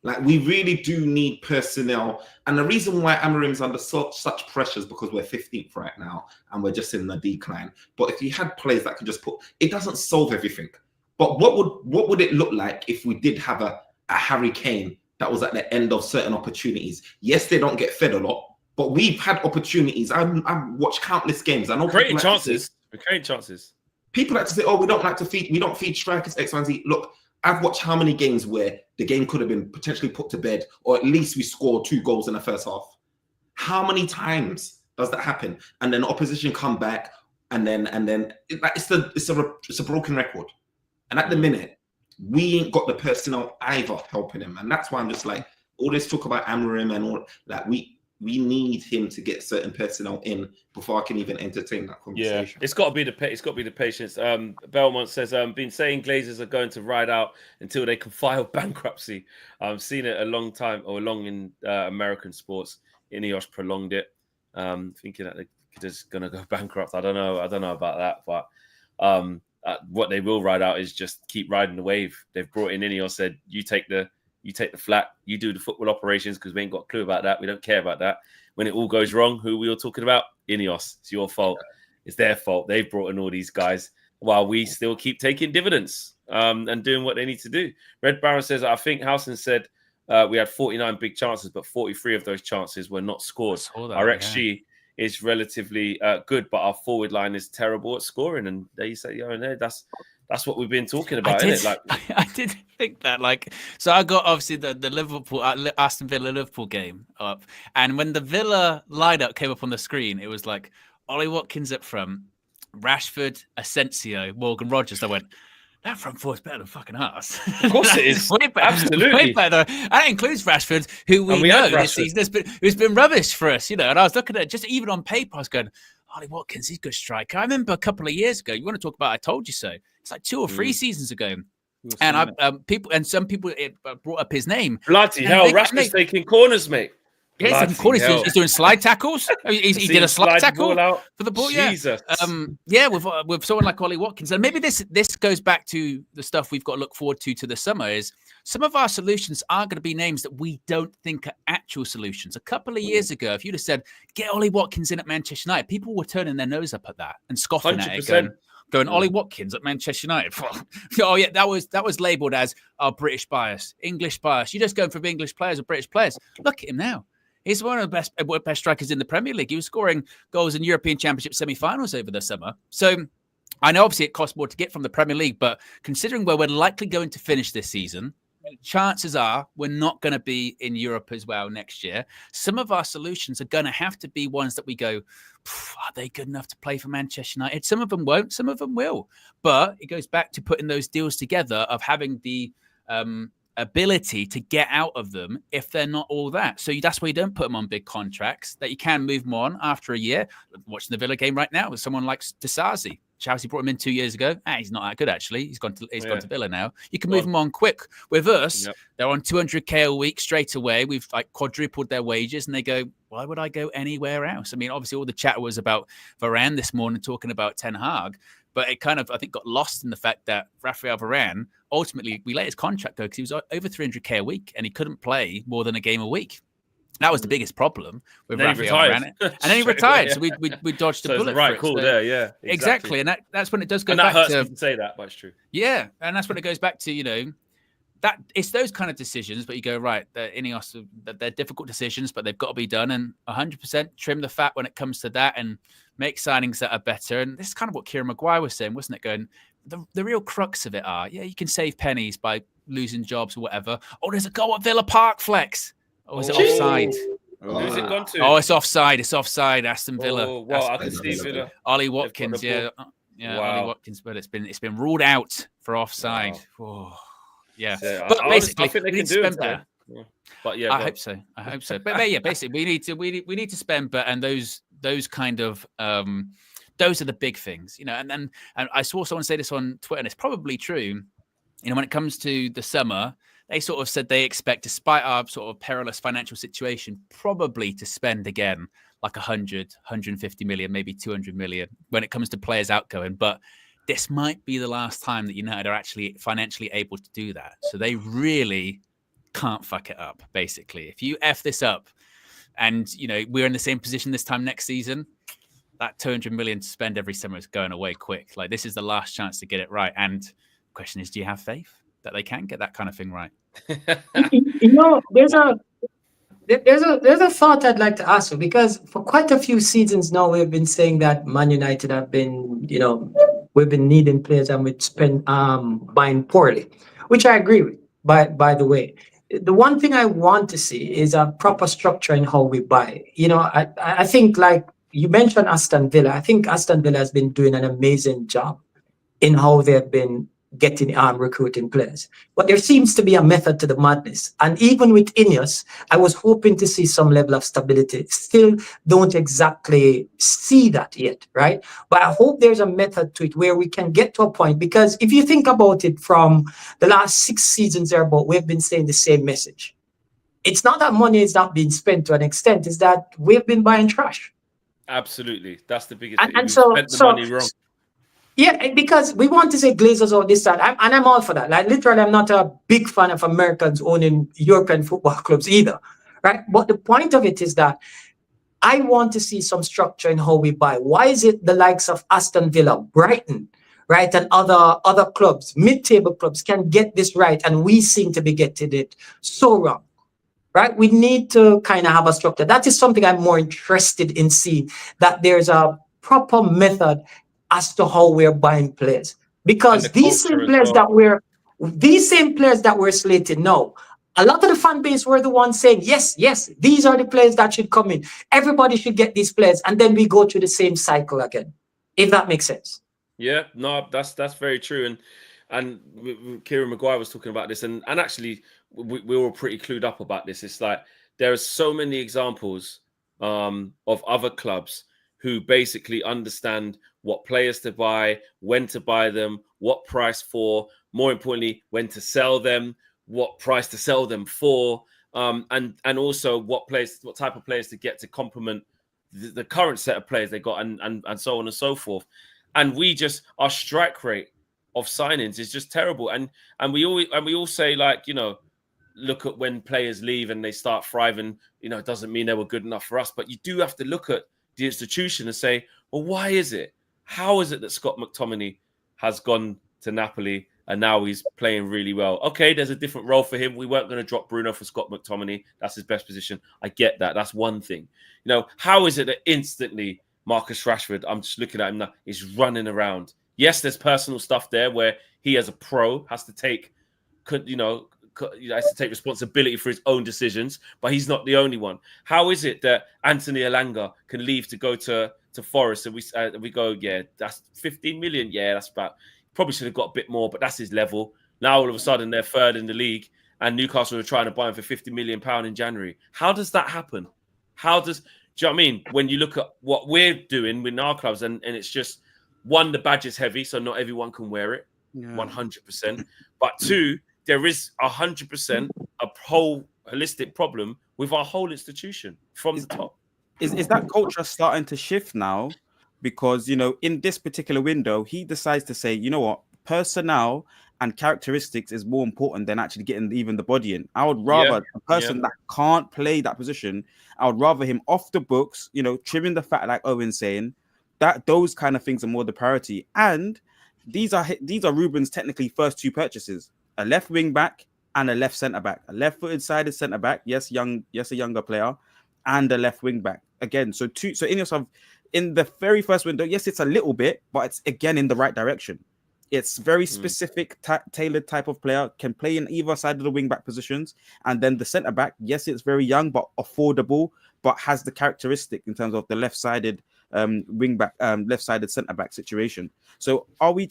Like, we really do need personnel. And the reason why Amorim's under such pressure is because we're 15th right now and we're just in the decline. But if you had players that could just it doesn't solve everything. But what would it look like if we did have a Harry Kane that was at the end of certain opportunities? Yes, they don't get fed a lot, but we've had opportunities. I've watched countless games. I know creating chances. We're creating chances. People like to say, "Oh, we don't feed strikers X, Y, and Z." Look, I've watched how many games where the game could have been potentially put to bed, or at least we scored 2 goals in the first half. How many times does that happen? And then the opposition come back, and then it's a broken record. And at the minute, we ain't got the personnel either helping him, and that's why I'm just like, all this talk about Amorim and all that. We need him to get certain personnel in before I can even entertain that conversation. Yeah, it's got to be the patience. Belmont says, been saying Glazers are going to ride out until they can file bankruptcy. I've seen it a long in American sports. INEOS prolonged it, thinking that they're just going to go bankrupt. I don't know about that, but what they will ride out is just keep riding the wave. They've brought in INEOS, said, you take the flat, you do the football operations because we ain't got a clue about that. We don't care about that. When it all goes wrong, who we all talking about? INEOS. It's your fault. It's their fault. They've brought in all these guys while we still keep taking dividends and doing what they need to do. Red Baron says, I think Housen said we had 49 big chances, but 43 of those chances were not scored. Our XG is relatively good, but our forward line is terrible at scoring. And there you say, that's what we've been talking about, isn't it? Like, I did think that. Like, so I got obviously the Liverpool Aston Villa Liverpool game up, and when the Villa lineup came up on the screen, it was like Ollie Watkins up front, Rashford, Asensio, Morgan Rogers. I went, that front four is better than fucking us. Of course it is. Absolutely. Way better. And that includes Rashford, who we know this season who's been rubbish for us, And I was looking at it, just even on paper, I was going, Ollie Watkins, he's a good striker. I remember a couple of years ago, you want to talk about I told you so. It's like 2 or 3 seasons ago. And some people brought up his name. Bloody hell, Rashford's taking corners, mate. Yeah, he's doing slide tackles. He did a slide tackle for the ball. Jesus. Yeah, with someone like Ollie Watkins, and maybe this goes back to the stuff we've got to look forward to the summer. Is some of our solutions are going to be names that we don't think are actual solutions. A couple of years ago, if you'd have said get Ollie Watkins in at Manchester United, people were turning their nose up at that and scoffing 100%. At it, going Ollie Watkins at Manchester United. Oh yeah, that was labelled as our British bias, English bias. You're just going for English players or British players. Look at him now. He's one of the best strikers in the Premier League. He was scoring goals in European Championship semi-finals over the summer. So I know obviously it costs more to get from the Premier League, but considering where we're likely going to finish this season, chances are we're not going to be in Europe as well next year. Some of our solutions are going to have to be ones that we go, are they good enough to play for Manchester United? Some of them won't, some of them will. But it goes back to putting those deals together of having the ability to get out of them if they're not all that. So that's why you don't put them on big contracts, that you can move them on after a year. Watching the Villa game right now with someone like Disasi. Chelsea brought him in 2 years ago. He's not that good, actually. He's gone to Villa now. You can move him on quick. With us, they're on 200k a week straight away. We've like quadrupled their wages, and they go, why would I go anywhere else? I mean, obviously, all the chat was about Varane this morning, talking about Ten Hag, but it kind of, I think, got lost in the fact that Rafael Varane, ultimately, we let his contract go because he was over 300k a week, and he couldn't play more than a game a week. That was the biggest problem with Rafael Varane. And then he retired. So we dodged a bullet. Right, cool there, yeah. Exactly. And that's when it does go and back that hurts to... me to say that, but it's true. Yeah, and that's when it goes back to, that it's those kind of decisions, but you go, right, the INEOS, they're difficult decisions, but they've got to be done, and 100% trim the fat when it comes to that and make signings that are better. And this is kind of what Kieran Maguire was saying, wasn't it? Going, the real crux of it are, yeah, you can save pennies by losing jobs or whatever. Oh, there's a goal at Villa Park, Flex. Oh, is it offside? Who's it gone to? Oh, it's offside. It's offside. Aston Villa. Oh, well, I can see Villa. Ollie Watkins, yeah. Yeah, Wow. Ollie Watkins, but it's been ruled out for offside. Wow. Oh, yeah. Yeah, But basically, I think they we can need to do spend it. better. Yeah. But yeah, I hope so. But yeah, basically, we need to spend better, and those kind of those are the big things, you know. And I saw someone say this on Twitter, and it's probably true. You know, when it comes to the summer, they sort of said they expect, despite our sort of perilous financial situation, probably to spend again like 100, 150 million, maybe 200 million when it comes to players outgoing. But this might be the last time that United are actually financially able to do that. So they really can't fuck it up, basically. If you F this up and, you know, we're in the same position this time next season, that 200 million to spend every summer is going away quick. Like, this is the last chance to get it right. And the question is, do you have faith that they can get that kind of thing right? You know, there's a thought I'd like to ask you, because for quite a few seasons now we've been saying that Man United have been, you know, we've been needing players and we've spent buying poorly, which I agree with. By the way, the one thing I want to see is a proper structure in how we buy. You know, I think, like you mentioned Aston Villa. I think Aston Villa has been doing an amazing job in how they've been getting recruiting players. But there seems to be a method to the madness. And even with INEOS, I was hoping to see some level of stability. Still don't exactly see that yet, right? But I hope there's a method to it where we can get to a point, because if you think about it, from the last 6 seasons or about, we've been saying the same message. It's not that money is not being spent to an extent, it's that we've been buying trash. Absolutely. That's the biggest thing. And We so, spent the money wrong. Yeah, because we want to say Glazers or this, that, and I'm all for that. Like, literally, I'm not a big fan of Americans owning European football clubs either, right? But the point of it is that I want to see some structure in how we buy. Why is it the likes of Aston Villa, Brighton, right, and other clubs, mid-table clubs, can get this right, and we seem to be getting it so wrong? Right? We need to kind of have a structure. That is something I'm more interested in seeing, that there's a proper method as to how we're buying players, because these same players that we're slating now, a lot of the fan base were the ones saying, yes, these are the players that should come in. Everybody should get these players, and then we go through the same cycle again. If that makes sense. Yeah, no, that's very true. And Kieran Maguire was talking about this, and actually we were all pretty clued up about this. It's like there are so many examples of other clubs who basically understand what players to buy, when to buy them, what price for, more importantly, when to sell them, what price to sell them for, and also what type of players to get to complement the current set of players they got, and so on and so forth. And our strike rate of signings is just terrible. And we all say, like, you know, look at when players leave and they start thriving, you know, it doesn't mean they were good enough for us. But you do have to look at the institution and say, well, why is it? How is it that Scott McTominay has gone to Napoli and now he's playing really well? Okay, there's a different role for him. We weren't going to drop Bruno for Scott McTominay. That's his best position. I get that. That's one thing. You know, how is it that instantly Marcus Rashford, I'm just looking at him now, is running around? Yes, there's personal stuff there where he, as a pro, has to take responsibility for his own decisions, but he's not the only one. How is it that Anthony Elanga can leave to go to Forest, and we go, yeah, that's 15 million. Yeah, that's about, probably should have got a bit more, but that's his level. Now all of a sudden they're third in the league, and Newcastle are trying to buy him for £50 million in January. How does that happen? Do you know what I mean? When you look at what we're doing with our clubs, and it's just, one, the badge is heavy, so not everyone can wear it, 100%. But two, there is 100% a whole holistic problem with our whole institution from the top. Is that culture starting to shift now? Because, you know, in this particular window, he decides to say, you know what, personnel and characteristics is more important than actually getting even the body in. I would rather a person that can't play that position, I would rather him off the books, you know, trimming the fat, like Owen's saying, that those kind of things are more the priority. And these are Ruben's technically first 2 purchases, a left wing back and a left centre back, a left-footed sided centre back. Yes, a younger player, and a left wing back. Again, so INEOS have in the very first window. Yes, it's a little bit, but it's again in the right direction. It's very specific, tailored type of player, can play in either side of the wing back positions, and then the centre back. Yes, it's very young but affordable, but has the characteristic in terms of the left-sided wing back, left-sided centre back situation. So are we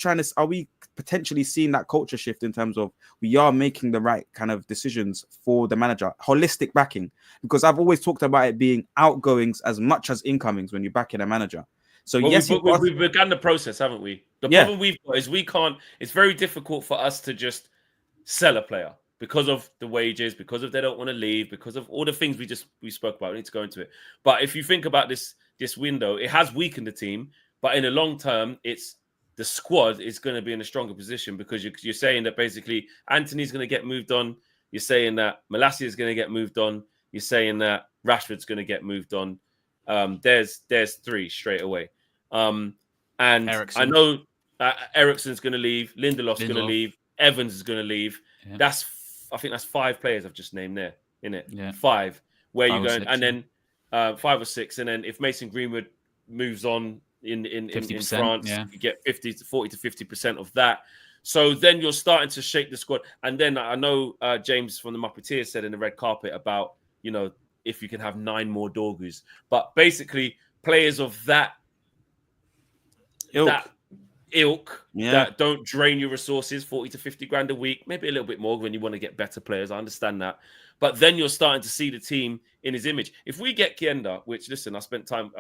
potentially seeing that culture shift in terms of we are making the right kind of decisions for the manager, holistic backing? Because I've always talked about it being outgoings as much as incomings when you're backing a manager. So well, yes, we've begun the process, haven't we? The problem we've got is we can't. It's very difficult for us to just sell a player because of the wages, because of they don't want to leave, because of all the things we spoke about. We need to go into it. But if you think about this window, it has weakened the team. But in the long term, the squad is going to be in a stronger position because you're saying that basically Anthony's going to get moved on. You're saying that Malacia is going to get moved on. You're saying that Rashford's going to get moved on. There's 3 straight away. And Ericsson. I know Ericsson's going to leave. Lindelof's going to leave. Evans is going to leave. Yeah. I think that's 5 players I've just named there, innit? Yeah. 5. Where you going? And then 5 or 6. And then if Mason Greenwood moves on in France, you get 40 to 50% of that. So then you're starting to shape the squad. And then I know James from the Muppeteers said in the red carpet about, if you can have 9 more Dorgus. But basically, players of that ilk that don't drain your resources, 40 to 50 grand a week, maybe a little bit more when you want to get better players. I understand that. But then you're starting to see the team in his image. If we get Kienda, which, listen, I spent time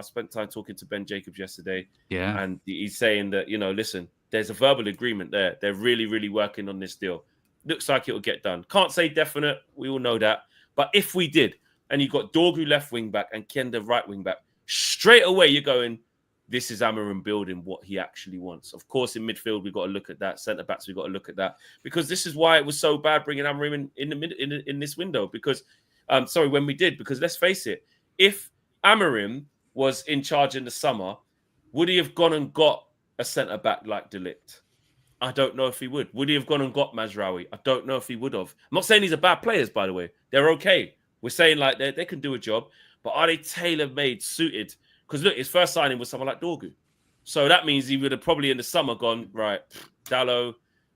talking to Ben Jacobs yesterday. Yeah. And he's saying that, listen, there's a verbal agreement there. They're really, really working on this deal. Looks like it'll get done. Can't say definite. We all know that. But if we did, and you've got Dorgu left wing back and Kienda right wing back, straight away you're going, this is Amorim building what he actually wants. Of course, in midfield, we've got to look at that. Centre-backs, we've got to look at that. Because this is why it was so bad bringing Amorim in this window. Because, when we did. Because let's face it, if Amorim was in charge in the summer, would he have gone and got a centre-back like De Ligt? I don't know if he would. Would he have gone and got Mazraoui? I don't know if he would have. I'm not saying these are bad players, by the way. They're okay. We're saying like they can do a job. But are they tailor-made, suited? Because look, his first signing was someone like Dorgu. So that means he would have probably in the summer gone, right, Dallo,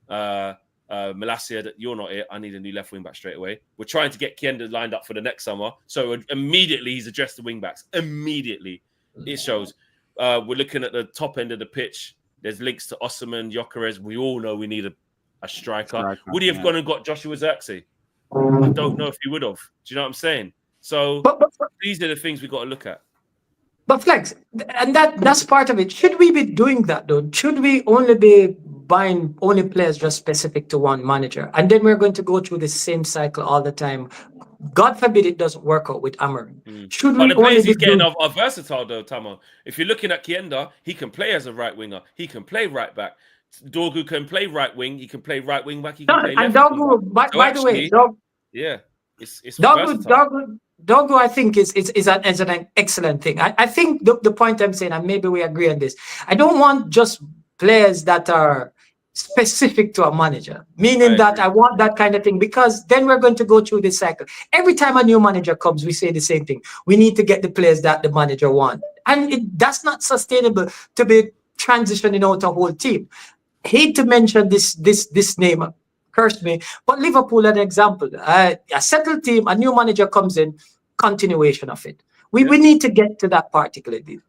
Malacia, you're not it. I need a new left wing back straight away. We're trying to get Kienda lined up for the next summer. So immediately he's addressed the wing backs. Immediately. It shows. We're looking at the top end of the pitch. There's links to Osimhen, Gyökeres. We all know we need a striker. Would he have gone and got Joshua Zirkzee? I don't know if he would have. Do you know what I'm saying? So these are the things we've got to look at. But Flex, and that's part of it. Should we be doing that though? Should we only be buying only players just specific to one manager? And then we're going to go through the same cycle all the time. God forbid it doesn't work out with Amorim. Should we the players he's getting are versatile though, Tamo. If you're looking at Kienda, he can play as a right winger. He can play right back. Dorgu can play right wing. He can play right wing back. He can play left Dorgu, by the way, it's versatile. Dorgu, I think, is an excellent thing. I think the point I'm saying, and maybe we agree on this, I don't want just players that are specific to a manager, meaning that I want that kind of thing, because then we're going to go through this cycle. Every time a new manager comes, we say the same thing. We need to get the players that the manager wants. And that's not sustainable to be transitioning out a whole team. Hate to mention this name, curse me, but Liverpool an example. A settled team, a new manager comes in, continuation of it. We need to get to that particular deal.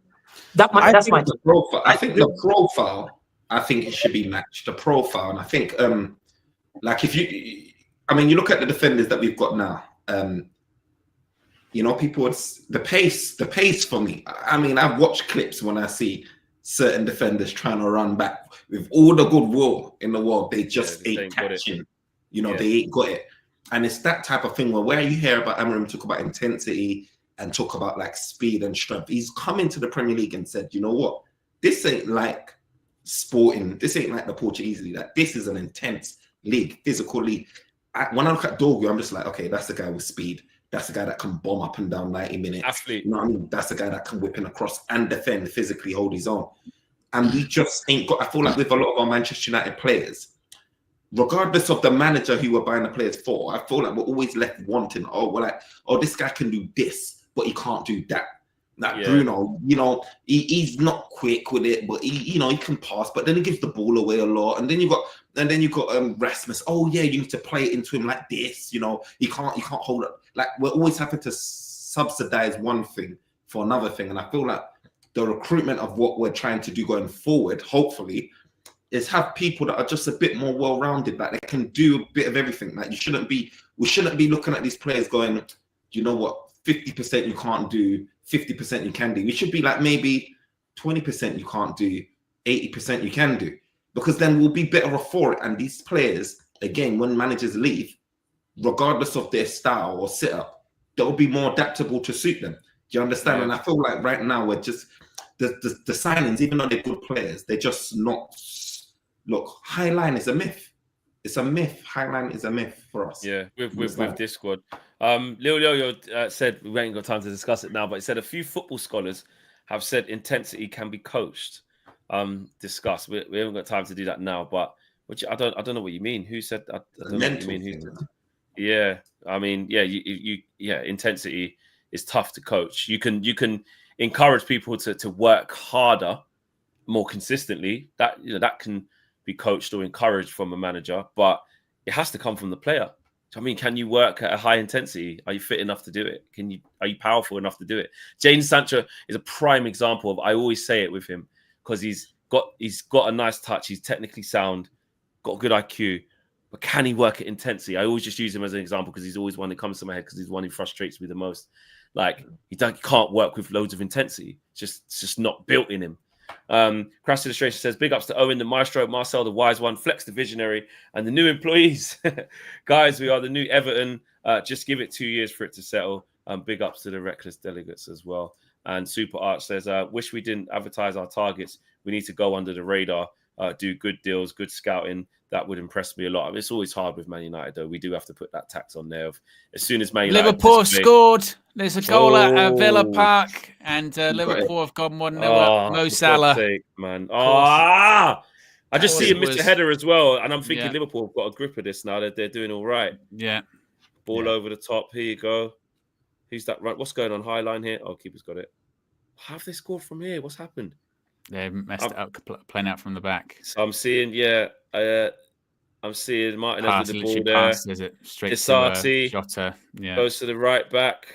That's my profile. I think the profile, I think it should be matched. The profile, and I think you look at the defenders that we've got now. People, it's the pace for me. I mean, I've watched clips when I see certain defenders trying to run back with all the goodwill in the world, they just ain't catching. They ain't got it. And it's that type of thing where you hear about Amorim talk about intensity and talk about like speed and strength. He's come into the Premier League and said, you know what? This ain't like Sporting. This ain't like the Portuguese league. Like, this is an intense league, physical league. When I look at Dorgu, I'm just like, okay, that's the guy with speed. That's the guy that can bomb up and down 90 minutes. Athlete. You know what I mean? That's the guy that can whip in across and defend, physically hold his own. And we just ain't got, I feel like with a lot of our Manchester United players, regardless of the manager who we're buying the players for, I feel like we're always left wanting, this guy can do this, but he can't do that. Like Bruno, he's not quick with it, but he can pass, but then he gives the ball away a lot. And then you got Rasmus. Oh yeah, you need to play it into him like this. He can't hold it. Like, we're always having to subsidize one thing for another thing. And I feel like the recruitment of what we're trying to do going forward, hopefully, is have people that are just a bit more well-rounded, like they can do a bit of everything. Like we shouldn't be looking at these players going, you know what, 50% you can't do, 50% you can do. We should be like, maybe 20% you can't do, 80% you can do, because then we'll be better off for it. And these players, again, when managers leave, regardless of their style or setup, they'll be more adaptable to suit them. Do you understand? Yeah. And I feel like right now we're just the signings, even though they're good players, they're just not. Look, Highline is a myth. It's a myth. Highline is a myth for us. Yeah, with this squad. Lil Yo said, we ain't got time to discuss it now, but he said a few football scholars have said intensity can be coached. Discuss. We haven't got time to do that now, but I don't know what you mean. Who said? I don't know what you mean. Yeah, I mean, intensity is tough to coach. You can encourage people to work harder, more consistently. That can be coached or encouraged from a manager, but it has to come from the player. I mean, can you work at a high intensity? Are you fit enough to do it? Are you powerful enough to do it? Jadon Sancho is a prime example of, I always say it with him, because he's got a nice touch, he's technically sound, got a good IQ, but can he work at intensity? I always just use him as an example because he's always one that comes to my head, because he's one who frustrates me the most. Like, he can't work with loads of intensity. It's just not built in him. Crash Illustration says, big ups to Owen, the maestro, Marcel, the wise one, Flex, the visionary, and the new employees. Guys, we are the new Everton. Just give it 2 years for it to settle. Big ups to the reckless delegates as well. And Super Arch says, wish we didn't advertise our targets. We need to go under the radar, do good deals, good scouting. That would impress me a lot. I mean, it's always hard with Man United, though. We do have to put that tax on there. As soon as Man United Liverpool scored. There's a goal at Villa Park, and Liverpool have gone 1-0 up. Mo Salah. Sake, man. I just see him miss a header as well, and I'm thinking Liverpool have got a grip of this now. They're doing all right. Yeah. Ball over the top. Here you go. Who's that? Right. What's going on? High line here. Oh, keeper's got it. How have they scored from here? What's happened? They messed it up, playing out from the back. So I'm seeing, I'm seeing Martinez with the ball there. Is it straight Disati, to Jota? Yeah. Goes to the right back.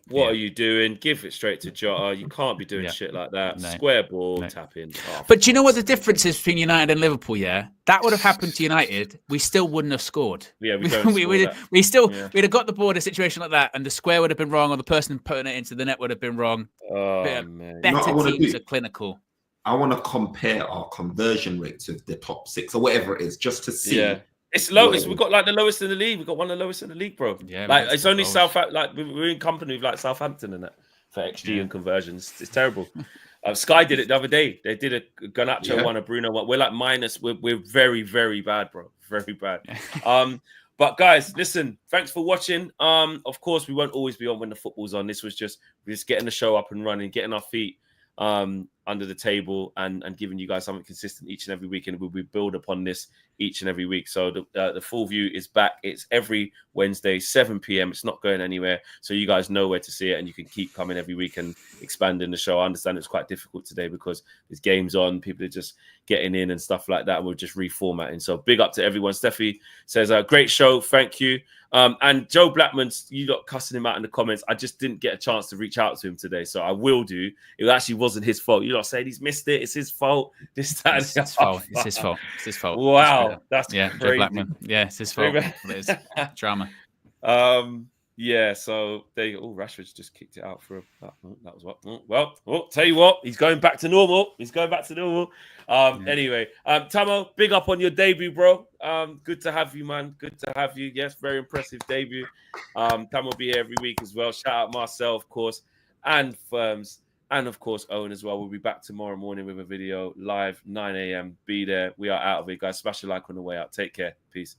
What are you doing? Give it straight to Jota. You can't be doing shit like that. No. Square ball, tap in. Oh, but do you know what the difference is between United and Liverpool? Yeah, that would have happened to United. We still wouldn't have scored. Yeah, we'd have got the ball in a situation like that, and the square would have been wrong, or the person putting it into the net would have been wrong. Oh, man. Better teams are clinical. I want to compare our conversion rates with the top 6 or whatever it is, just to see. Yeah. It's lowest. We've got like the lowest in the league. We've got one of the lowest in the league, bro. Yeah, like it's only like we're in company with like Southampton and that for XG and conversions. It's terrible. Sky did it the other day. They did a Garnacho one, a Bruno one. We're like minus. We're very, very bad, bro. Very bad. But guys, listen. Thanks for watching. Of course, we won't always be on when the football's on. This was just getting the show up and running, getting our feet under the table and giving you guys something consistent each and every week, and we build upon this each and every week. So the full view is back. It's every Wednesday 7 p.m. It's not going anywhere, so you guys know where to see it, and you can keep coming every week and expanding the show. I understand it's quite difficult today because there's games on, people are just getting in and stuff like that, and we're just reformatting. So big up to everyone. Steffi says great show, thank you. And Joe Blackman, you lot cussing him out in the comments. I just didn't get a chance to reach out to him today, so I will do. It actually wasn't his fault. You lot saying he's missed it. It's his fault. It's his fault. It's his fault. It's his fault. Wow, that's crazy. Joe Blackman. Yeah, it's his fault. It is drama. Yeah. So there you go. Oh, Rashford's just kicked it out for that was what. Well, tell you what, he's going back to normal. Anyway, Tamo, big up on your debut, bro. Good to have you, man. Good to have you. Yes, very impressive debut. Tamo will be here every week as well. Shout out Marcel, of course, and Firms, and of course Owen as well. We'll be back tomorrow morning with a video live 9 a.m. Be there. We are out of it, guys. Smash a like on the way out. Take care. Peace.